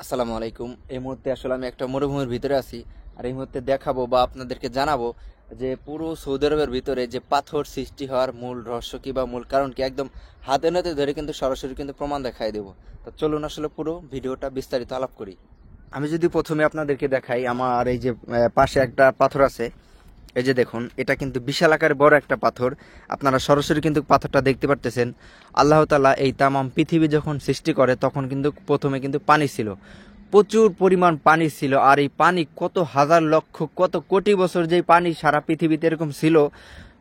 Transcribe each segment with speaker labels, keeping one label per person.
Speaker 1: আসসালামু আলাইকুম। এই মুহূর্তে আসলে আমি একটা মরুভূমির ভিতরে আছি। আর এই মুহূর্তে দেখাবো বা আপনাদেরকে জানাবো যে পুরো সৌদি আরবের ভিতরে যে পাথর সৃষ্টি হওয়ার মূল রহস্য কি বা মূল কারণ কি, একদম হাতে নাতে ধরে কিন্তু সরাসরি কিন্তু প্রমাণ দেখাই দেবো। তো চলুন আসলে পুরো ভিডিওটা বিস্তারিত আলাপ করি। আমি যদি প্রথমে আপনাদেরকে দেখাই, আমার এই যে পাশে একটা পাথর আছে, এই যে দেখুন, এটা কিন্তু বিশাল আকারের বড় একটা পাথর। আপনারা সরাসরি কিন্তু পাথরটা দেখতে পারতেছেন। আল্লাহ তাআলা এই তামাম পৃথিবী যখন সৃষ্টি করে তখন কিন্তু প্রথমে কিন্তু পানি ছিল, প্রচুর পরিমাণ পানি ছিল। আর এই পানি কত হাজার লক্ষ কত কোটি বছর যে পানি সারা পৃথিবীতে এরকম ছিল,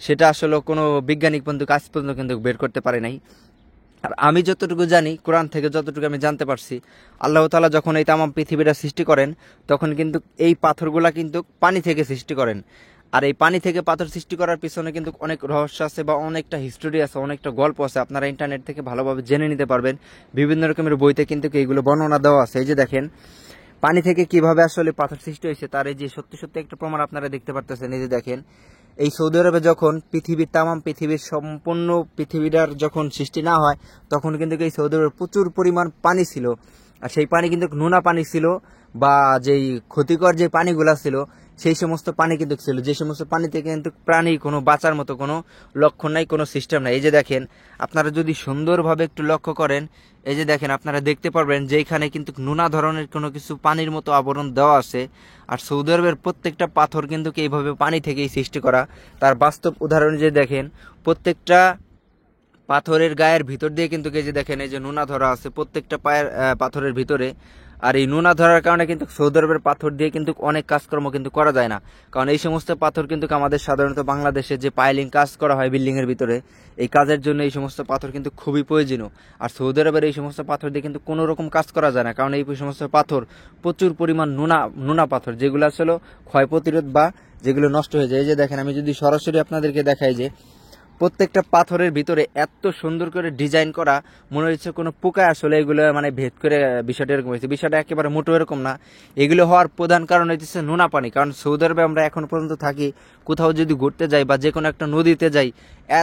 Speaker 1: সেটা আসলে কোনো বৈজ্ঞানিক পর্যন্ত আজ পর্যন্ত কিন্তু বের করতে পারে নাই। আর আমি যতটুকু জানি, কোরআন থেকে যতটুকু আমি জানতে পারছি, আল্লাহ তাআলা যখন এই তামাম পৃথিবীটা সৃষ্টি করেন তখন কিন্তু এই পাথরগুলা কিন্তু পানি থেকে সৃষ্টি করেন। আর এই পানি থেকে পাথর সৃষ্টি করার পিছনে কিন্তু অনেক রহস্য আছে বা অনেকটা হিস্টোরি আছে, অনেকটা গল্প আছে। আপনারা ইন্টারনেট থেকে ভালোভাবে জেনে নিতে পারবেন। বিভিন্ন রকমের বইতে কিন্তু এইগুলো বর্ণনা দেওয়া আছে। এই যে দেখেন, পানি থেকে কিভাবে আসলে পাথর সৃষ্টি হয়েছে তার এই যে সত্যি সত্যি একটা প্রমাণ আপনারা দেখতে পারতেছেন। এই যে দেখেন, এই সৌদি আরবে যখন পৃথিবীর সম্পূর্ণ পৃথিবীটার যখন সৃষ্টি না হয় তখন কিন্তু এই সৌদি আরবে প্রচুর পরিমাণ পানি ছিল। আর সেই পানি কিন্তু নোনা পানি ছিল, বা যেই ক্ষতিকর যে পানিগুলা ছিল সেই সমস্ত পানি কিন্তু ছিল, যে সমস্ত পানিতে কিন্তু প্রাণী কোনো বাঁচার মতো কোনো লক্ষণ নাই, কোনো সিস্টেম নাই। এই যে দেখেন, আপনারা যদি সুন্দরভাবে একটু লক্ষ্য করেন, এই যে দেখেন, আপনারা দেখতে পারবেন যে এখানে কিন্তু নোনা ধরনের কোনো কিছু পানির মতো আবরণ দেওয়া আছে। আর সৌদি আরবের প্রত্যেকটা পাথর কিন্তু এইভাবে পানি থেকেই সৃষ্টি করা। তার বাস্তব উদাহরণ যে দেখেন, প্রত্যেকটা পাথরের গায়ের ভিতর দিয়ে কিন্তু এই যে দেখেন, এই যে নোনা ধরা আছে প্রত্যেকটা পায়ের পাথরের ভিতরে। আর এই নোনা ধরার কারণে কিন্তু সৌদি আরবের পাথর দিয়ে কিন্তু অনেক কাজকর্ম কিন্তু করা যায় না। কারণ এই সমস্ত পাথর কিন্তু আমাদের সাধারণত বাংলাদেশে যে পাইলিং কাজ করা হয় বিল্ডিং এর ভিতরে, এই কাজের জন্য এই সমস্ত পাথর কিন্তু খুবই প্রয়োজনীয়। আর সৌদি আরবের এই সমস্ত পাথর দিয়ে কিন্তু কোনো রকম কাজ করা যায় না, কারণ এই সমস্ত পাথর প্রচুর পরিমাণ নোনা পাথর, যেগুলো আসলে ক্ষয় প্রতিরোধ বা যেগুলো নষ্ট হয়ে যায়। এই যে দেখেন, আমি যদি সরাসরি আপনাদেরকে দেখাই যে প্রত্যেকটা পাথরের ভিতরে এত সুন্দর করে ডিজাইন করা, মনে হচ্ছে কোনো পোকা আসলে এগুলো মানে ভেদ করে বিষয়টা এরকম হয়েছে। বিষয়টা একেবারে মোটো এরকম না। এগুলো হওয়ার প্রধান কারণ হচ্ছে নোনা পানি। কারণ সৌদি আরবে আমরা এখন পর্যন্ত থাকি, কোথাও যদি ঘুরতে যাই বা যে কোনো একটা নদীতে যাই,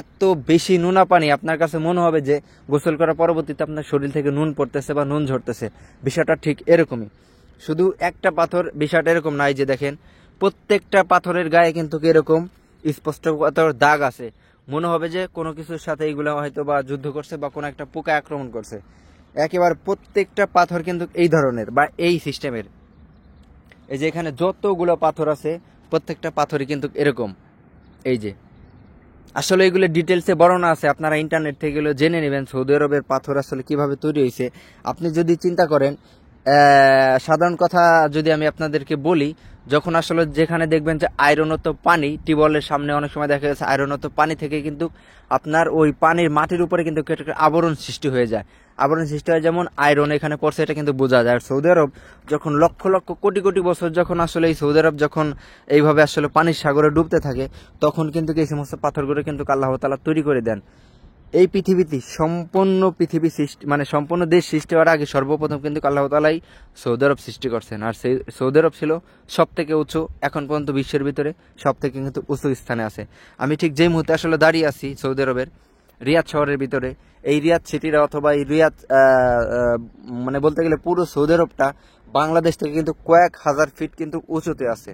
Speaker 1: এত বেশি নোনা পানি আপনার কাছে মনে হবে যে গোসল করার পরবর্তীতে আপনার শরীর থেকে নুন পড়তেছে বা নুন ঝরতেছে। বিষয়টা ঠিক এরকমই। শুধু একটা পাথর, বিষয়টা এরকম নাই। যে দেখেন, প্রত্যেকটা পাথরের গায়ে কিন্তু এরকম স্পষ্ট দাগ আছে। মনে হবে যে কোনো কিছুর সাথে এইগুলো হয়তো বা যুদ্ধ করছে বা কোনো একটা পোকা আক্রমণ করছে। একেবারে প্রত্যেকটা পাথর কিন্তু এই ধরনের বা এই সিস্টেমের। এই যে এখানে যতগুলো পাথর আছে প্রত্যেকটা পাথরই কিন্তু এরকম। এই যে আসলে এগুলো ডিটেলসে বর্ণনা আছে, আপনারা ইন্টারনেট থেকে এগুলো জেনে নেবেন সৌদি আরবের পাথর আসলে কিভাবে তৈরি হয়েছে। আপনি যদি চিন্তা করেন, সাধারণ কথা যদি আমি আপনাদেরকে বলি, যখন আসলে যেখানে দেখবেন যে আয়রনত পানি, টিউবওয়েলের সামনে অনেক সময় দেখা গেছে আয়রনত পানি থেকে কিন্তু আপনার ওই পানির মাটির উপরে কিন্তু আবরণ সৃষ্টি হয়ে যায়। আবরণ সৃষ্টি হয় যেমন আয়রন এখানে পড়ছে, এটা কিন্তু বোঝা যায়। আর সৌদি আরব যখন লক্ষ লক্ষ কোটি কোটি বছর যখন আসলে এই সৌদি আরব যখন এইভাবে আসলে পানির সাগরে ডুবতে থাকে, তখন কিন্তু এই সমস্ত পাথরগুলো কিন্তু আল্লাহ তাআলা তৈরি করে দেন। এই পৃথিবীতে সম্পূর্ণ পৃথিবী সৃষ্টি মানে সম্পূর্ণ দেশ সৃষ্টি হওয়ার আগে সর্বপ্রথম কিন্তু আল্লাহ তাআলাই সৌদি আরব সৃষ্টি করছেন। আর সেই সৌদি আরব ছিল সব থেকে উঁচু, এখন পর্যন্ত বিশ্বের ভিতরে সব থেকে কিন্তু উঁচু স্থানে আছে। আমি ঠিক যেই মুহূর্তে আসলে দাঁড়িয়ে আছি সৌদি আরবের রিয়াদ শহরের ভিতরে, এই রিয়াদ সিটির অথবা এই রিয়াদ মানে বলতে গেলে পুরো সৌদি আরবটা বাংলাদেশ থেকে কিন্তু কয়েক হাজার ফিট কিন্তু উঁচুতে আছে।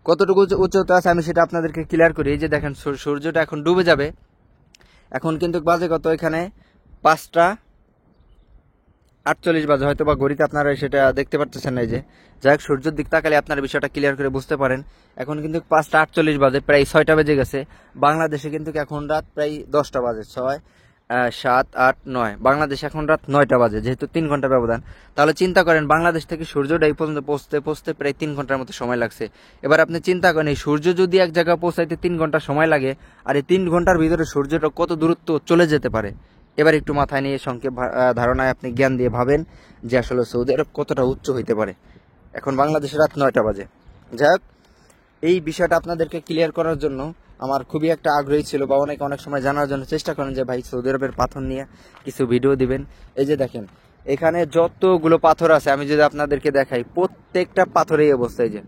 Speaker 1: কতটুকু উচ্চতা আছে আমি সেটা আপনাদেরকে ক্লিয়ার করি। এই যে দেখেন, সূর্যটা এখন ডুবে যাবে। এখন কিন্তু বাজে কত, এখানে 5টা 48 বাজে, হয়তো বা ঘড়িতে আপনারা সেটা দেখতে পারতেছেন না। এই যে যাই হোক, সূর্যের দিক তাকালে আপনার বিষয়টা ক্লিয়ার করে বুঝতে পারেন। এখন কিন্তু 5টা 48 বাজে, প্রায় 6টা বেজে গেছে। বাংলাদেশে কিন্তু এখন রাত প্রায় 10টা বাজে, 6, 7, 8, 9, বাংলাদেশ এখন রাত 9টা বাজে, যেহেতু 3 ঘন্টা ব্যবধান। তাহলে চিন্তা করেন, বাংলাদেশ থেকে সূর্যটা এই পর্যন্ত পৌঁছতে প্রায় 3 ঘন্টার মতো সময় লাগছে। এবার আপনি চিন্তা করেন, এই সূর্য যদি এক জায়গায় পৌঁছাইতে 3 ঘন্টা সময় লাগে, আর এই 3 ঘন্টার ভিতরে সূর্যটা কত দূরত্ব চলে যেতে পারে। এবার একটু মাথায় নিয়ে সংক্ষেপ ধারণায় আপনি জ্ঞান দিয়ে ভাবেন যে আসলে সৌদি আরব কতটা উচ্চ হইতে পারে। এখন বাংলাদেশের রাত 9টা বাজে। যাই হোক, এই বিষয়টা আপনাদেরকে ক্লিয়ার করার জন্য আমার খুবই একটা আগ্রহী ছিল, বা অনেক সময় জানার জন্য চেষ্টা করেন যে ভাই সৌদি আরবের পাথর নিয়ে কিছু ভিডিও দিবেন। এই যে দেখেন, এখানে যতগুলো পাথর আছে আমি যদি আপনাদেরকে দেখাই, প্রত্যেকটা পাথর এই অবস্থায়। যে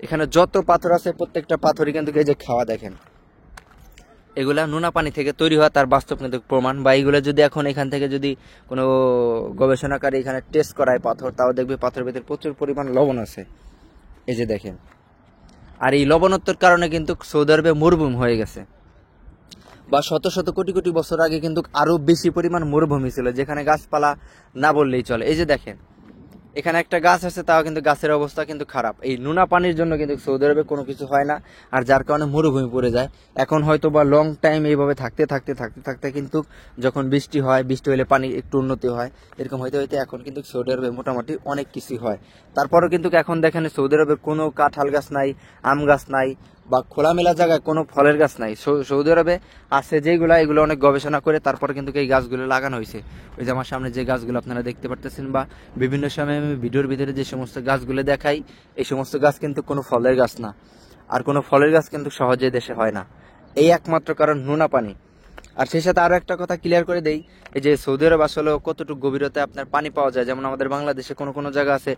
Speaker 1: এখানে যত পাথর আছে প্রত্যেকটা পাথরই কিন্তু এই যে খাওয়া, দেখেন এগুলা নোনা পানি থেকে তৈরি হওয়া তার বাস্তব কিন্তু প্রমাণ। বা এইগুলো যদি এখন এখান থেকে যদি কোনো গবেষণাকারী এখানে টেস্ট করায় পাথর, তাও দেখবে পাথরের ভিতরে প্রচুর পরিমাণ লবণ আছে। এই যে দেখেন, আর এই লবণত্বের কারণে কিন্তু সৌদি আরবে মরুভূমি হয়ে গেছে। বা শত শত কোটি কোটি বছর আগে কিন্তু আরো বেশি পরিমাণ মরুভূমি ছিল, যেখানে গাছপালা না বললেই চলে। এই যে দেখেন, এখানে একটা গাছ আছে, তাও কিন্তু গাছের অবস্থা কিন্তু খারাপ। এই নোনা পানির জন্য কিন্তু সৌদি আরবে কোনো কিছু হয় না, আর যার কারণে মরুভূমি পড়ে যায়। এখন হয়তো বা লং টাইম এইভাবে থাকতে থাকতে থাকতে থাকতে কিন্তু যখন বৃষ্টি হয়, বৃষ্টি হলে পানি একটু উন্নতি হয়, এরকম হইতে হইতে এখন কিন্তু সৌদি আরবে মোটামুটি অনেক কিছু হয়। তারপরেও কিন্তু এখন দেখেন সৌদি আরবে কোনো কাঁঠাল গাছ নাই, আম গাছ নাই, বা খোলামেলা জায়গায় কোনো ফলের গাছ নাই। সৌদি আরবে আছে যেগুলো, এগুলো অনেক গবেষণা করে তারপরে কিন্তু এই গাছগুলো লাগানো হয়েছে। ওই যে আমার সামনে যে গাছগুলো আপনারা দেখতে পারতেছেন, বা বিভিন্ন সময় আমি ভিডিওর ভিতরে যে সমস্ত গাছগুলো দেখাই, এই সমস্ত গাছ কিন্তু কোনো ফলের গাছ না। আর কোনো ফলের গাছ কিন্তু সহজে দেশে হয় না, এই একমাত্র কারণ নোনা পানি। আর সেই সাথে আরো একটা কথা ক্লিয়ার করে দেই, এই যে সৌদি আরব আসলে কতটুকু গভীরতে আপনার পানি পাওয়া যায়। যেমন আমাদের বাংলাদেশে কোনো কোনো জায়গা আছে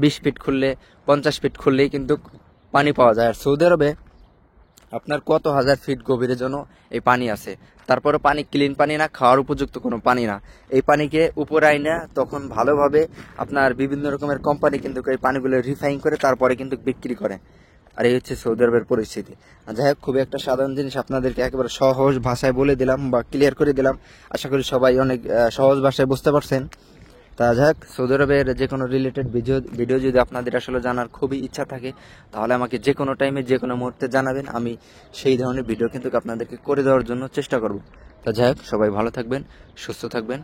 Speaker 1: 20 ফিট খুললে, 50 ফিট খুললেই কিন্তু পানি পাওয়া যায়। আর সৌদি আরবে আপনার কত হাজার ফিট গভীরের জন্য এই পানি আছে, তারপরে পানি ক্লিন পানি না, খাওয়ার উপযুক্ত কোনো পানি না। এই পানিকে উপরে আইনা তখন ভালোভাবে আপনার বিভিন্ন রকমের কোম্পানি কিন্তু এই পানিগুলো রিফাইন করে তারপরে কিন্তু বিক্রি করে। আর এই হচ্ছে সৌদি আরবের পরিস্থিতি। যাই হোক, খুবই একটা সাধারণ জিনিস আপনাদেরকে একেবারে সহজ ভাষায় বলে দিলাম বা ক্লিয়ার করে দিলাম। আশা করি সবাই অনেক সহজ ভাষায় বুঝতে পারছেন। তা যাক, সৌদি আরবের যে কোনো রিলেটেড ভিডিও যদি আপনাদের আসলে জানার খুবই ইচ্ছা থাকে, তাহলে আমাকে যে কোনো টাইমে যে কোনো মুহূর্তে জানাবেন, আমি সেই ধরনের ভিডিও কিন্তু আপনাদেরকে করে দেওয়ার জন্য চেষ্টা করব। তা যাই হোক, সবাই ভালো থাকবেন, সুস্থ থাকবেন।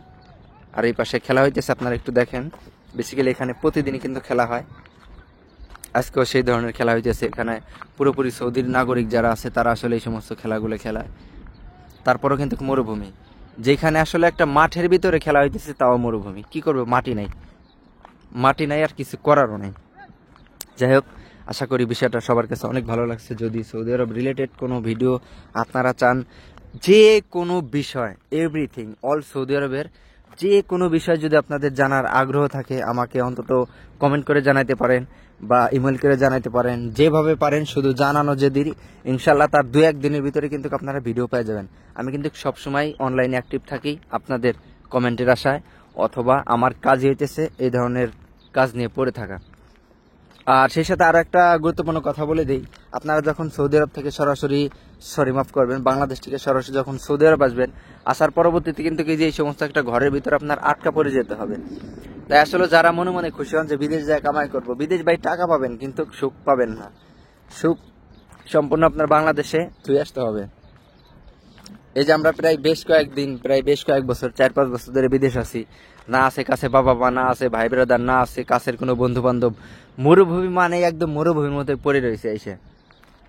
Speaker 1: আর এই পাশে খেলা হইতেছে, আপনারা একটু দেখেন। বেসিক্যালি এখানে প্রতিদিনই কিন্তু খেলা হয়, আজকেও সেই ধরনের খেলা হইতেছে। এখানে পুরোপুরি সৌদির নাগরিক যারা আছে তারা আসলে এই সমস্ত খেলাগুলো খেলায়। তারপরেও কিন্তু মরুভূমি, যেখানে আসলে একটা মাঠের ভিতরে খেলা হইতেছে, তাও মরুভূমি। কি করবে, মাটি নাই, মাটি নাই, আর কিছু করারও নাই। যাই হোক, আশা করি বিষয়টা সবার কাছে অনেক ভালো লাগছে। যদি সৌদি আরব রিলেটেড কোনো ভিডিও আপনারা চান, যে কোনো বিষয়, এভরিথিং অল সৌদি আরবের যে কোনো বিষয় যদি আপনাদের জানার আগ্রহ থাকে, আমাকে অন্তত কমেন্ট করে জানাইতে পারেন বা ইমেল করে জানাইতে পারেন, যেভাবে পারেন। শুধু জানানো যে দেরি, ইনশাল্লাহ তার 2-1 দিনের ভিতরে কিন্তু আপনারা ভিডিও পেয়ে যাবেন। আমি কিন্তু সবসময় অনলাইনে অ্যাক্টিভ থাকি আপনাদের কমেন্টের আশায়, অথবা আমার কাজই হইতেছে এই ধরনের কাজ নিয়ে পড়ে থাকা। আর সেই সাথে আরো একটা গুরুত্বপূর্ণ কথা বলে দিই, আপনারা যখন সৌদি আরব থেকে মাফ করবেন, বাংলাদেশ থেকে সরাসরি যখন সৌদি আরব আসবেন, আসার পরবর্তীতে কিন্তু এই সমস্ত একটা ঘরের ভিতরে আপনার আটকা পড়ে যেতে হবে। তাই আসলে যারা মনে মনে খুশি হন যে বিদেশ যায় কামাই করবো, বিদেশ ভাই টাকা পাবেন কিন্তু সুখ পাবেন না। সুখ সম্পূর্ণ আপনার বাংলাদেশে ধুয়ে আসতে হবে। এই যে আমরা প্রায় বেশ কয়েক বছর, 4-5 বছর ধরে বিদেশ আছি, না আছে কাছে বাবা মা, না আছে ভাই ব্রাদার, না আছে কাছের কোনো বন্ধু বান্ধব। মরুভূমি মানে একদম মরুভূমির মধ্যে পড়ে রয়েছে এসে।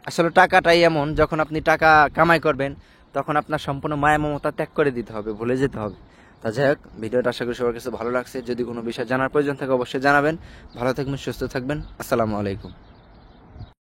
Speaker 1: আসলে টাকাটাই এমন, যখন আপনি টাকা কামাই করবেন তখন আপনার সম্পূর্ণ মায়া মমতা ত্যাগ করে দিতে হবে, ভুলে যেতে হবে। তা যাই হোক, ভিডিওটা আশা করি সবার কাছে ভালো লাগছে। যদি কোনো বিষয় জানার প্রয়োজন থাকে অবশ্যই জানাবেন। ভালো থাকবেন, সুস্থ থাকবেন। আসসালামু আলাইকুম।